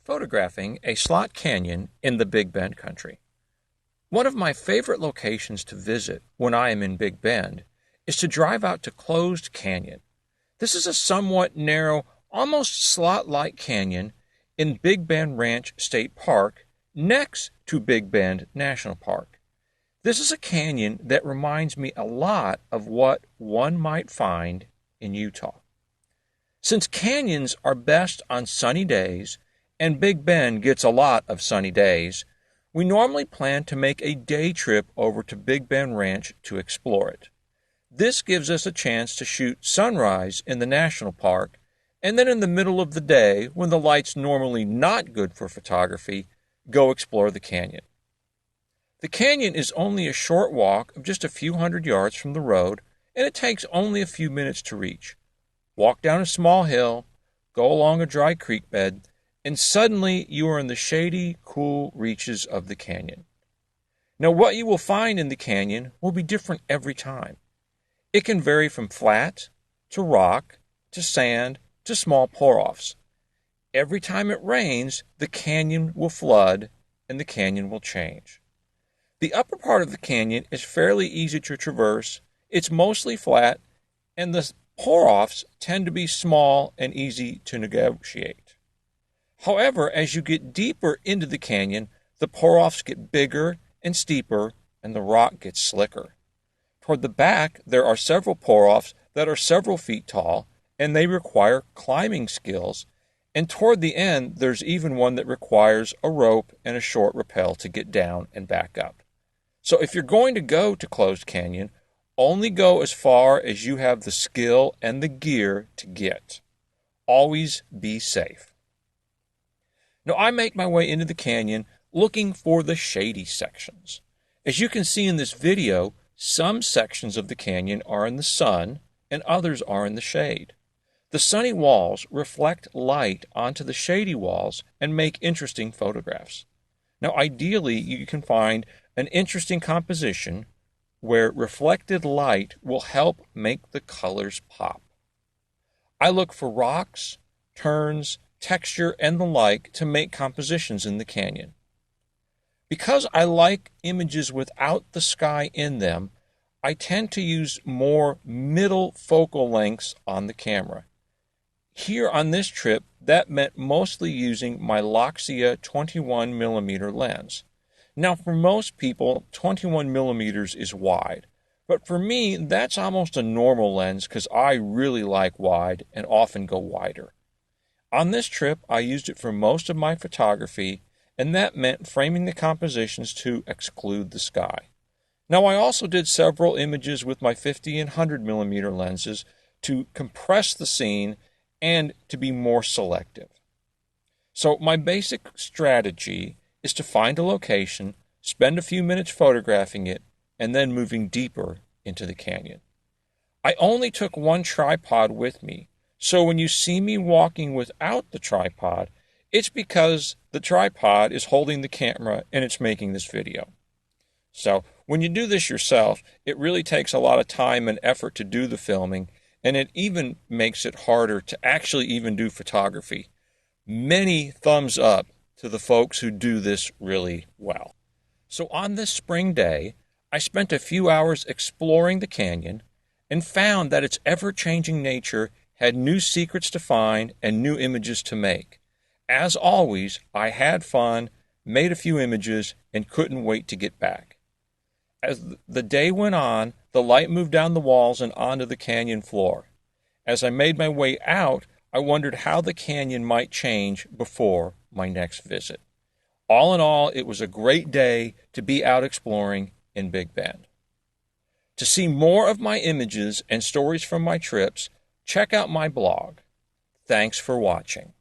photographing a slot canyon in the Big Bend country. One of my favorite locations to visit when I am in Big Bend is to drive out to Closed Canyon. This is a somewhat narrow, almost slot-like canyon in Big Bend Ranch State Park next to Big Bend National Park. This is a canyon that reminds me a lot of what one might find in Utah. Since canyons are best on sunny days, and Big Bend gets a lot of sunny days, we normally plan to make a day trip over to Big Bend Ranch to explore it. This gives us a chance to shoot sunrise in the national park, and then in the middle of the day, when the light's normally not good for photography, go explore the canyon. The canyon is only a short walk of just a few hundred yards from the road, and it takes only a few minutes to reach. Walk down a small hill, go along a dry creek bed, and suddenly you are in the shady, cool reaches of the canyon. Now, what you will find in the canyon will be different every time. It can vary from flat to rock to sand to small pour-offs. Every time it rains, the canyon will flood and the canyon will change. The upper part of the canyon is fairly easy to traverse. It's mostly flat, and the pour-offs tend to be small and easy to negotiate. However, as you get deeper into the canyon, the pour-offs get bigger and steeper, and the rock gets slicker. Toward the back, there are several pour-offs that are several feet tall, and they require climbing skills. And toward the end, there's even one that requires a rope and a short rappel to get down and back up. So if you're going to go to Closed Canyon, only go as far as you have the skill and the gear to get. Always be safe. Now, I make my way into the canyon looking for the shady sections. As you can see in this video, some sections of the canyon are in the sun and others are in the shade. The sunny walls reflect light onto the shady walls and make interesting photographs. Now, ideally, you can find an interesting composition where reflected light will help make the colors pop. I look for rocks, turns, texture, and the like to make compositions in the canyon. Because I like images without the sky in them, I tend to use more middle focal lengths on the camera. Here on this trip, that meant mostly using my Loxia 21mm lens. Now, for most people, 21 millimeters is wide. But for me, that's almost a normal lens because I really like wide and often go wider. On this trip, I used it for most of my photography, and that meant framing the compositions to exclude the sky. Now, I also did several images with my 50 and 100 millimeter lenses to compress the scene and to be more selective. So my basic strategy is to find a location, spend a few minutes photographing it, and then moving deeper into the canyon. I only took one tripod with me, so when you see me walking without the tripod, it's because the tripod is holding the camera and it's making this video. So when you do this yourself, it really takes a lot of time and effort to do the filming, and it even makes it harder to actually even do photography. Many thumbs up to the folks who do this really well. So on this spring day, I spent a few hours exploring the canyon and found that its ever-changing nature had new secrets to find and new images to make. As always, I had fun, made a few images, and couldn't wait to get back. As the day went on, the light moved down the walls and onto the canyon floor. As I made my way out, I wondered how the canyon might change before my next visit. All in all, it was a great day to be out exploring in Big Bend. To see more of my images and stories from my trips, check out my blog. Thanks for watching.